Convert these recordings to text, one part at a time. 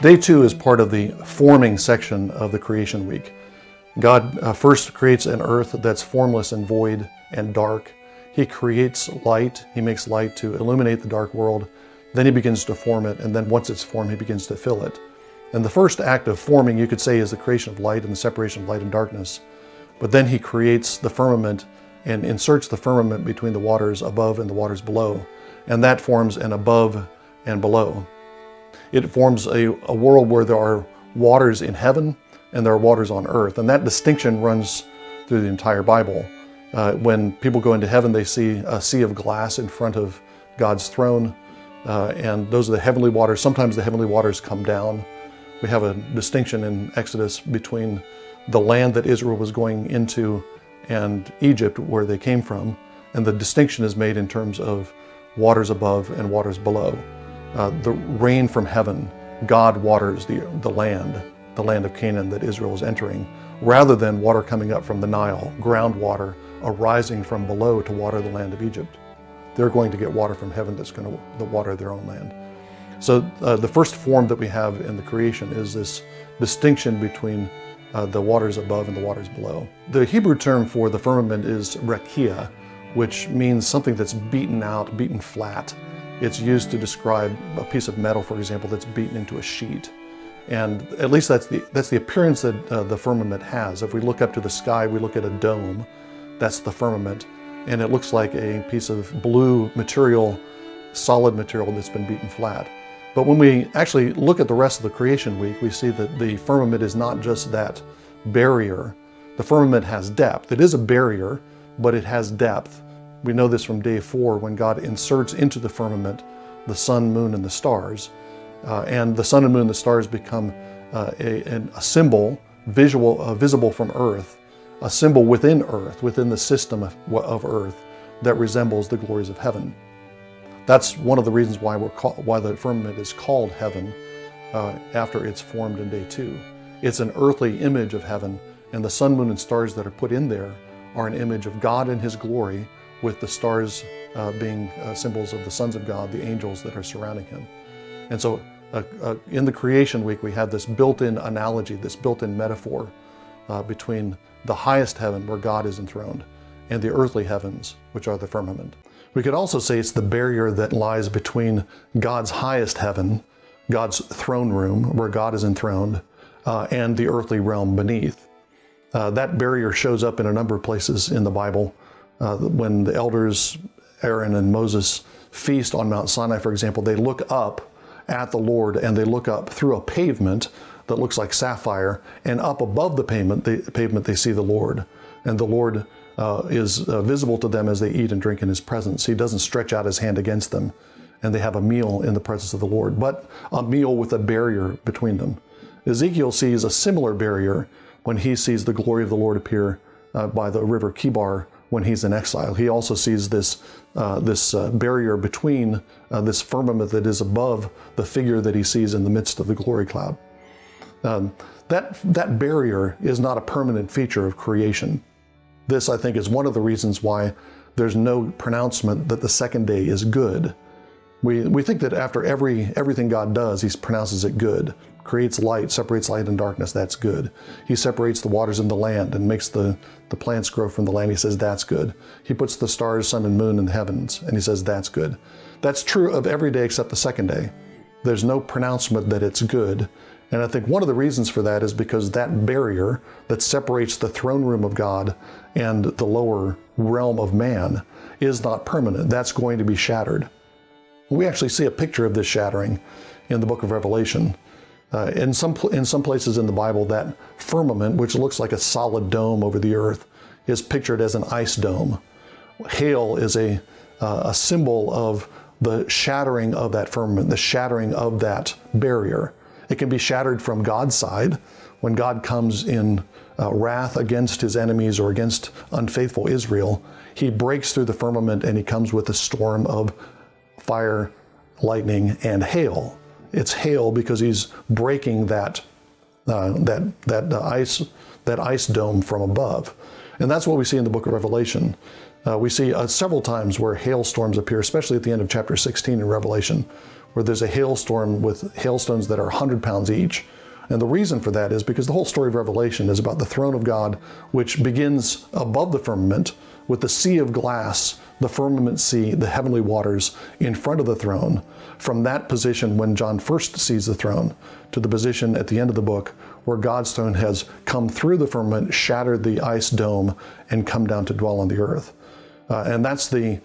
Day 2 is part of the forming section of the creation week. God first creates an earth that's formless and void and dark. He creates light. He makes light to illuminate the dark world. Then he begins to form it, and then once it's formed, he begins to fill it. And the first act of forming, you could say, is the creation of light and the separation of light and darkness. But then he creates the firmament and inserts the firmament between the waters above and the waters below. And that forms an above and below. It forms a world where there are waters in heaven and there are waters on earth. And that distinction runs through the entire Bible. When people go into heaven, they see a sea of glass in front of God's throne. And those are the heavenly waters. Sometimes the heavenly waters come down. We have a distinction in Exodus between the land that Israel was going into and Egypt, where they came from. And the distinction is made in terms of waters above and waters below. The rain from heaven, God waters the land of Canaan that Israel is entering, rather than water coming up from the Nile, groundwater arising from below to water the land of Egypt. They're going to get water from heaven that's going to water their own land. So the first form that we have in the creation is this distinction between the waters above and the waters below. The Hebrew term for the firmament is rakia, which means something that's beaten out, beaten flat. It's used to describe a piece of metal, for example, that's beaten into a sheet. And at least that's the appearance that the firmament has. If we look up to the sky, we look at a dome. That's the firmament. And it looks like a piece of blue material, solid material that's been beaten flat. But when we actually look at the rest of the creation week, we see that the firmament is not just that barrier. The firmament has depth. It is a barrier, but it has depth. We know this from day 4 when God inserts into the firmament the sun, moon, and the stars. And the sun and moon and the stars become a symbol, visible from earth, a symbol within earth, within the system of earth that resembles the glories of heaven. That's one of the reasons why the firmament is called heaven after it's formed in day 2. It's an earthly image of heaven, and the sun, moon, and stars that are put in there are an image of God and His glory, with the stars being symbols of the sons of God, the angels that are surrounding Him. And so in the creation week, we have this built-in analogy, this built-in metaphor between the highest heaven, where God is enthroned, and the earthly heavens, which are the firmament. We could also say it's the barrier that lies between God's highest heaven, God's throne room, where God is enthroned, and the earthly realm beneath. That barrier shows up in a number of places in the Bible. When the elders, Aaron and Moses, feast on Mount Sinai, for example, they look up at the Lord, and they look up through a pavement that looks like sapphire, and up above the pavement they see the Lord. And the Lord is visible to them as they eat and drink in His presence. He doesn't stretch out His hand against them, and they have a meal in the presence of the Lord, but a meal with a barrier between them. Ezekiel sees a similar barrier when he sees the glory of the Lord appear by the river Kibar when he's in exile. He also sees this barrier between this firmament that is above the figure that he sees in the midst of the glory cloud. That barrier is not a permanent feature of creation. This, I think, is one of the reasons why there's no pronouncement that the second day is good. We think that after everything God does, He pronounces it good. Creates light, separates light and darkness, that's good. He separates the waters and the land and makes the plants grow from the land. He says that's good. He puts the stars, sun, and moon in the heavens, and He says that's good. That's true of every day except the second day. There's no pronouncement that it's good. And I think one of the reasons for that is because that barrier that separates the throne room of God and the lower realm of man is not permanent. That's going to be shattered. We actually see a picture of this shattering in the book of Revelation. In some places in the Bible, that firmament, which looks like a solid dome over the earth, is pictured as an ice dome. Hail is a symbol of the shattering of that firmament, the shattering of that barrier. It can be shattered from God's side when God comes in wrath against His enemies or against unfaithful Israel. He breaks through the firmament and He comes with a storm of fire, lightning, and hail. It's hail because He's breaking that ice dome from above. And that's what we see in the book of Revelation. We see several times where hailstorms appear, especially at the end of chapter 16 in Revelation, where there's a hailstorm with hailstones that are 100 pounds each. And the reason for that is because the whole story of Revelation is about the throne of God, which begins above the firmament with the sea of glass, the firmament sea, the heavenly waters in front of the throne. From that position, when John first sees the throne, to the position at the end of the book where God's throne has come through the firmament, shattered the ice dome, and come down to dwell on the earth. And that's the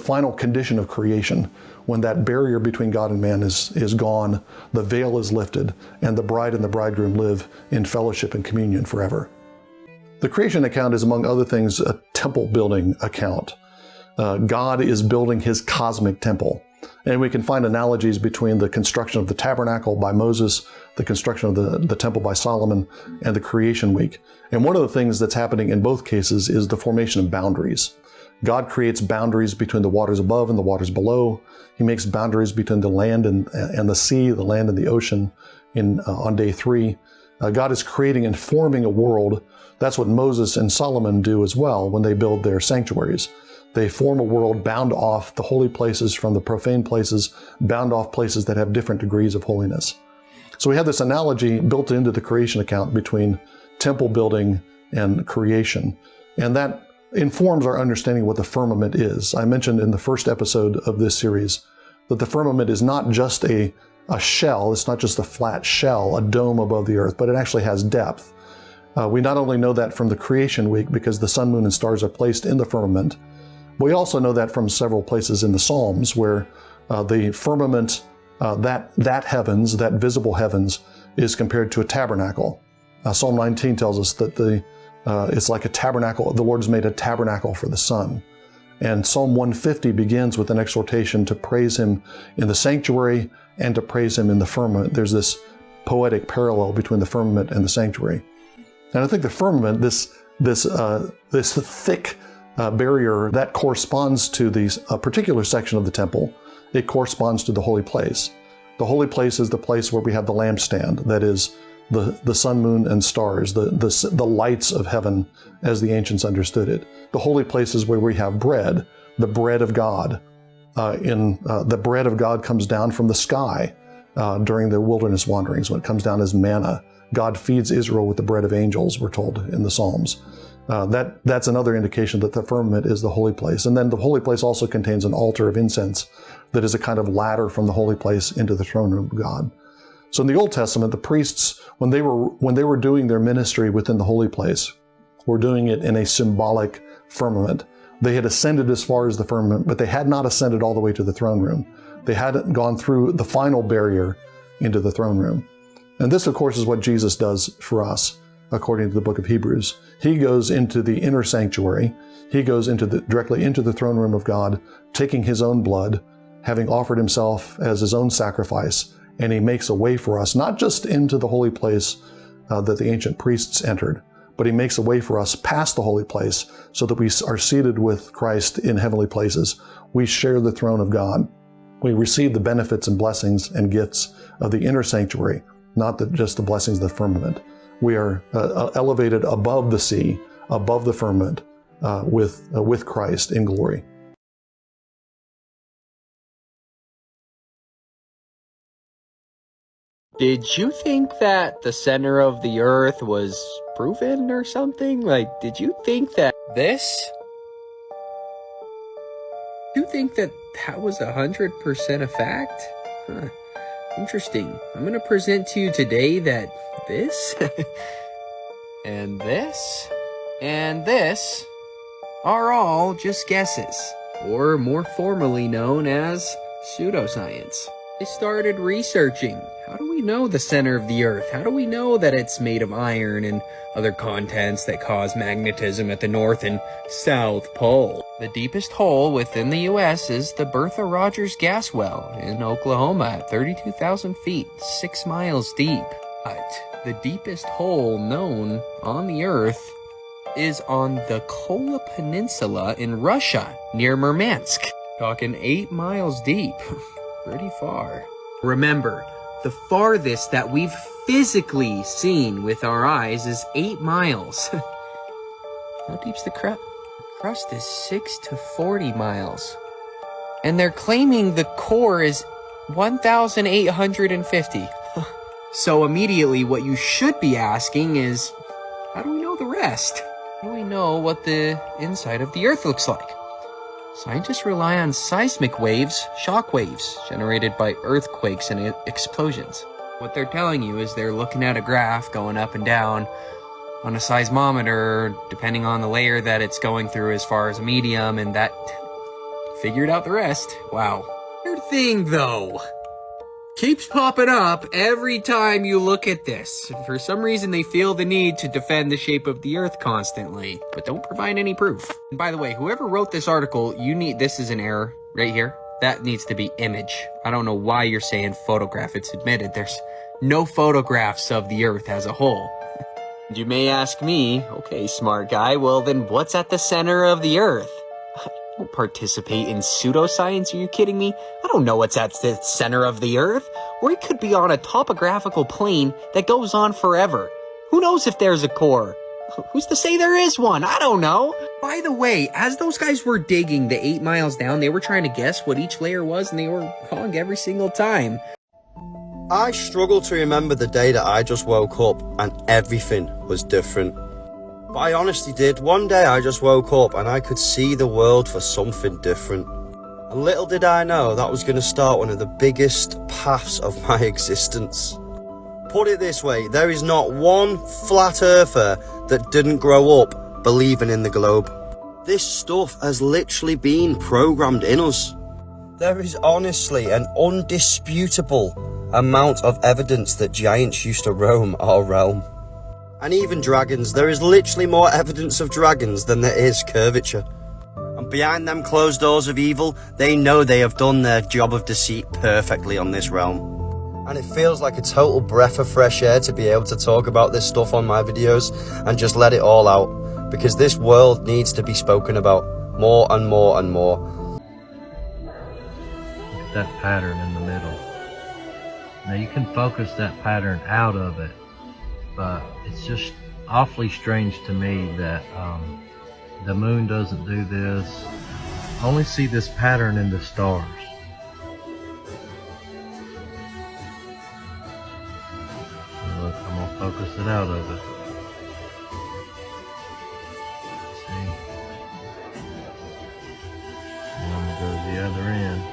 final condition of creation. When that barrier between God and man is gone, the veil is lifted, and the bride and the bridegroom live in fellowship and communion forever. The creation account is, among other things, a temple building account. God is building his cosmic temple. And we can find analogies between the construction of the tabernacle by Moses, the construction of the temple by Solomon, and the creation week. And one of the things that's happening in both cases is the formation of boundaries. God creates boundaries between the waters above and the waters below. He makes boundaries between the land and the sea, the land and the ocean on day 3. God is creating and forming a world. That's what Moses and Solomon do as well when they build their sanctuaries. They form a world, bound off the holy places from the profane places, bound off places that have different degrees of holiness. So we have this analogy built into the creation account between temple building and creation. And that informs our understanding of what the firmament is. I mentioned in the first episode of this series that the firmament is not just a shell, it's not just a flat shell, a dome above the earth, but it actually has depth. We not only know that from the creation week because the sun, moon, and stars are placed in the firmament, but we also know that from several places in the Psalms where the firmament, that heavens, that visible heavens, is compared to a tabernacle. Psalm 19 tells us that it's like a tabernacle. The Lord has made a tabernacle for the sun. And Psalm 150 begins with an exhortation to praise him in the sanctuary and to praise him in the firmament. There's this poetic parallel between the firmament and the sanctuary. And I think the firmament, this thick barrier, that corresponds to a particular section of the temple. It corresponds to the holy place. The holy place is the place where we have the lampstand, that is the sun, moon, and stars, the lights of heaven as the ancients understood it. The holy place is where we have bread, the bread of God. The bread of God comes down from the sky during the wilderness wanderings when it comes down as manna. God feeds Israel with the bread of angels, we're told in the Psalms. That's another indication that the firmament is the holy place. And then the holy place also contains an altar of incense that is a kind of ladder from the holy place into the throne room of God. So in the Old Testament, the priests, when they were doing their ministry within the holy place, were doing it in a symbolic firmament. They had ascended as far as the firmament, but they had not ascended all the way to the throne room. They hadn't gone through the final barrier into the throne room. And this, of course, is what Jesus does for us, according to the book of Hebrews. He goes into the inner sanctuary. He goes directly into the throne room of God, taking his own blood, having offered himself as his own sacrifice, and he makes a way for us, not just into the holy place that the ancient priests entered, but he makes a way for us past the holy place so that we are seated with Christ in heavenly places. We share the throne of God. We receive the benefits and blessings and gifts of the inner sanctuary, not just the blessings of the firmament. We are elevated above the sea, above the firmament, with Christ in glory. Did you think that the center of the earth was proven or something? Like, did you think that this? Do you think that was 100% a fact? Huh. Interesting. I'm going to present to you today that this and this and this are all just guesses, or more formally known as pseudoscience. I started researching. How do we know the center of the earth? How do we know that it's made of iron and other contents that cause magnetism at the North and South Pole? The deepest hole within the U.S. is the Bertha Rogers gas well in Oklahoma at 32,000 feet, 6 miles deep. But the deepest hole known on the earth is on the Kola Peninsula in Russia, near Murmansk. Talking 8 miles deep. Pretty far. Remember, the farthest that we've physically seen with our eyes is 8 miles. How deep's the crust? The crust is 6 to 40 miles. And they're claiming the core is 1,850. So immediately what you should be asking is, how do we know the rest? How do we know what the inside of the Earth looks like? Scientists rely on seismic waves, shock waves, generated by earthquakes and explosions. What they're telling you is they're looking at a graph going up and down on a seismometer, depending on the layer that it's going through as far as a medium, and that figured out the rest. Wow. Weird thing, though. Keeps popping up every time you look at this. For some reason, they feel the need to defend the shape of the Earth constantly, but don't provide any proof. And by the way, whoever wrote this article, this is an error right here. That needs to be image. I don't know why you're saying photograph. It's admitted there's no photographs of the Earth as a whole. You may ask me, okay, smart guy, well then what's at the center of the Earth? I don't participate in pseudoscience, are you kidding me? I don't know what's at the center of the Earth. Or it could be on a topographical plane that goes on forever. Who knows if there's a core? Who's to say there is one? I don't know. By the way, as those guys were digging the 8 miles down, they were trying to guess what each layer was, and they were wrong every single time. I struggle to remember the day that I just woke up and everything was different. But I honestly did. One day I just woke up and I could see the world for something different. And little did I know that was going to start one of the biggest paths of my existence. Put it this way, there is not one flat earther that didn't grow up believing in the globe. This stuff has literally been programmed in us. There is honestly an undisputable amount of evidence that giants used to roam our realm. And even dragons, there is literally more evidence of dragons than there is curvature. And behind them closed doors of evil, they know they have done their job of deceit perfectly on this realm. And it feels like a total breath of fresh air to be able to talk about this stuff on my videos and just let it all out. Because this world needs to be spoken about more and more and more. Look at that pattern in the middle. Now you can focus that pattern out of it, but it's just awfully strange to me that the moon doesn't do this. I only see this pattern in the stars. Look, I'm gonna focus it out of it. See? And I'm gonna go to the other end.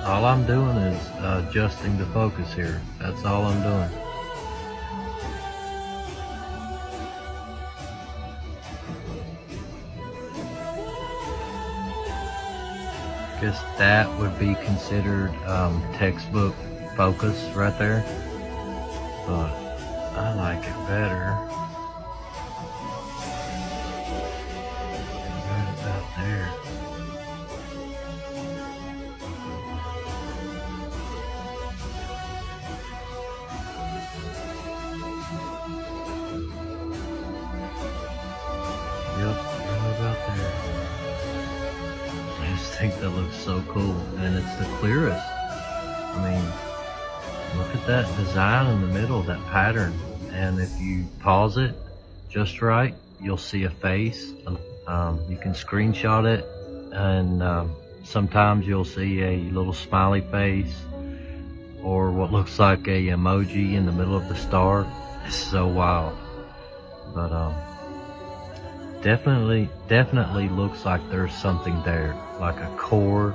All I'm doing is adjusting the focus here. That's all I'm doing. I guess that would be considered textbook focus right there. But I like it better. Right about there. Yep, right about there. I just think that looks so cool, and it's the clearest. I mean, look at that design in the middle, that pattern. And if you pause it just right, you'll see a face. You can screenshot it, and sometimes you'll see a little smiley face or what looks like a emoji in the middle of the star. It's so wild. But definitely looks like there's something there, like a core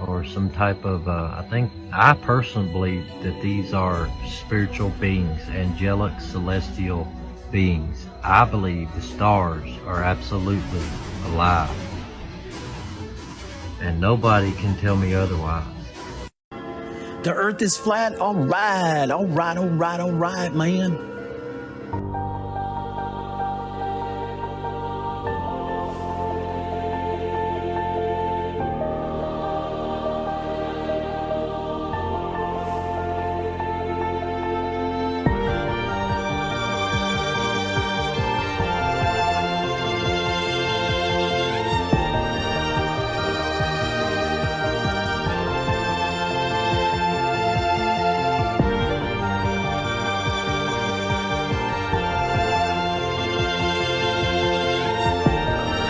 or some type of I personally believe that these are spiritual beings, angelic celestial beings. I believe the stars are absolutely alive, and nobody can tell me otherwise. The earth is flat. All right, man.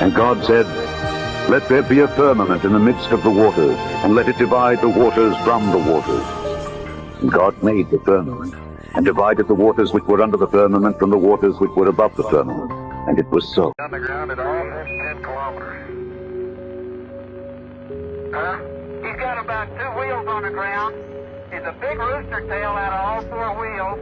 And God said, let there be a firmament in the midst of the waters, and let it divide the waters from the waters. And God made the firmament, and divided the waters which were under the firmament from the waters which were above the firmament. And it was so. On the ground at all, 10 kilometers. Huh? He's got about 2 wheels on the ground. He's a big rooster tail out of all 4 wheels.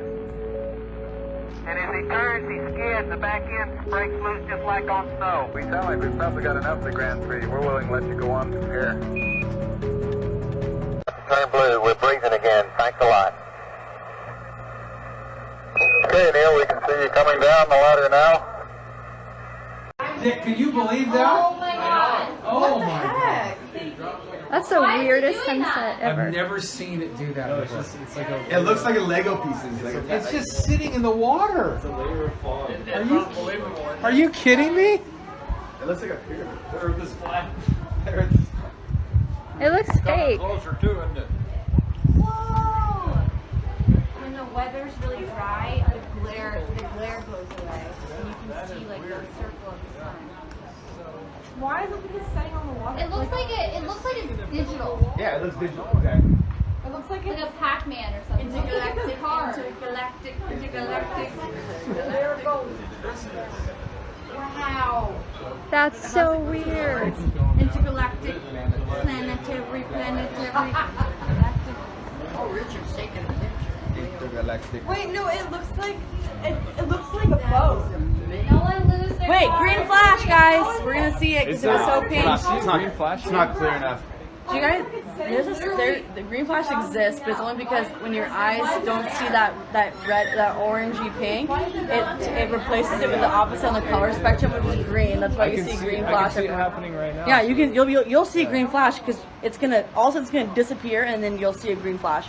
And as he turns, he skids. The back end breaks loose just like on snow. We sound like we've probably got enough of the Grand Prix. We're willing to let you go on from here. Turn blue. We're breathing again. Thanks a lot. Okay, Neil, we can see you coming down the ladder now. Nick, can you believe that? Oh my god. Oh my god. That's the weirdest sunset ever. I've never seen it do that before. It's like it looks like a Lego pieces. It's just sitting in the water. It's a layer of fog. Are you kidding me? It looks like a pyramid. The Earth is flat. It looks fake. Closer to, isn't it? Whoa! When the weather's really dry, the glare goes away, and you can see like the circle of the sun. Why is it because it's setting on the water? It looks like it's digital. Yeah, it looks digital. Exactly. It looks like Like a Pac-Man or something. Intergalactic car. Intergalactic. There it goes. Wow. That's so weird. Intergalactic, planetary. Oh, Richard's taking a picture. Intergalactic. Wait, no, it looks like it looks like a boat. No one lose their Wait, mind. green flash, guys. We're gonna see it because it was so pink. It's not clear enough. Do you guys? The green flash exists, but it's only because when your eyes don't see that red, that orangey pink, it replaces it with the opposite on the color spectrum, which is green. That's why you see green flash. I can see it happening right now. Yeah, you'll see a green flash because it's gonna disappear and then you'll see a green flash.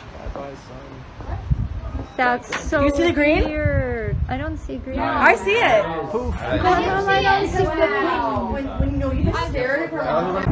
That's so You see the green? weird. I don't see green. I see it. How come I don't see green? When you just stare at it for a moment.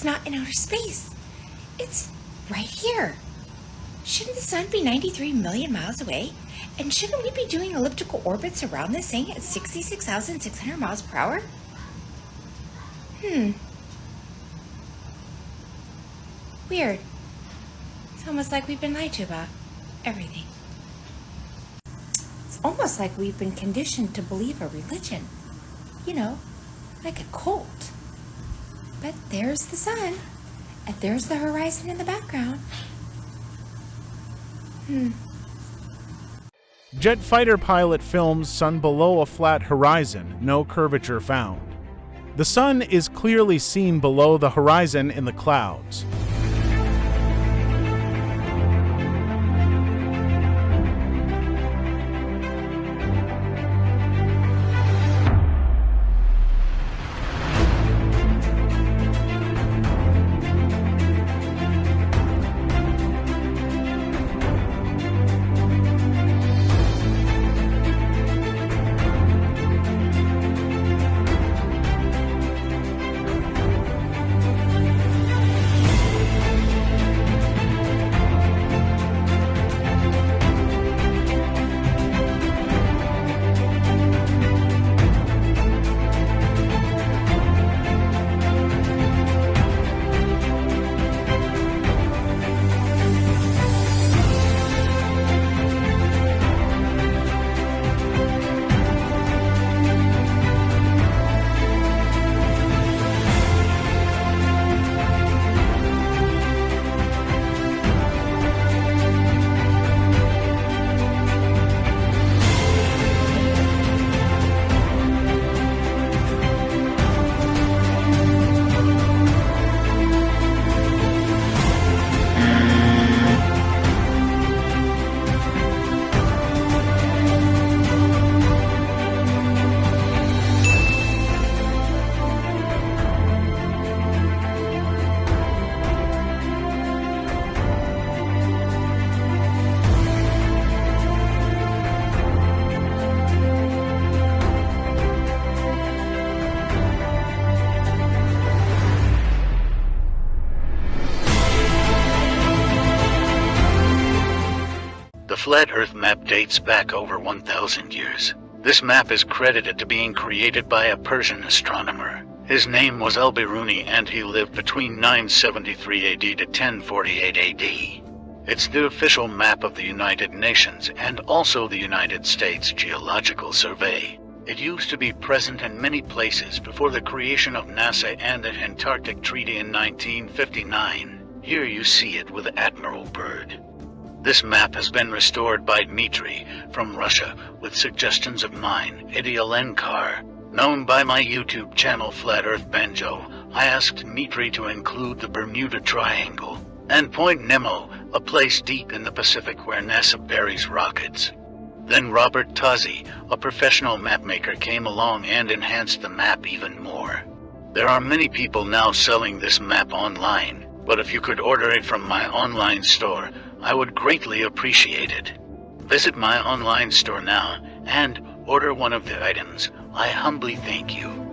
not in outer space. It's right here. Shouldn't the sun be 93 million miles away? And shouldn't we be doing elliptical orbits around this thing at 66,600 miles per hour? Weird. It's almost like we've been lied to about everything. It's almost like we've been conditioned to believe a religion. You know, like a cult. But there's the sun, and there's the horizon in the background. Jet fighter pilot films sun below a flat horizon, no curvature found. The sun is clearly seen below the horizon in the clouds. The Flat Earth map dates back over 1,000 years. This map is credited to being created by a Persian astronomer. His name was Al-Biruni and he lived between 973 AD to 1048 AD. It's the official map of the United Nations and also the United States Geological Survey. It used to be present in many places before the creation of NASA and the Antarctic Treaty in 1959. Here you see it with Admiral Byrd. This map has been restored by Dmitry from Russia with suggestions of mine, Eddie Alenkar. Known by my YouTube channel Flat Earth Banjo, I asked Dmitry to include the Bermuda Triangle and Point Nemo, a place deep in the Pacific where NASA buries rockets. Then Robert Tozzi, a professional mapmaker, came along and enhanced the map even more. There are many people now selling this map online, but if you could order it from my online store, I would greatly appreciate it. Visit my online store now and order one of the items. I humbly thank you.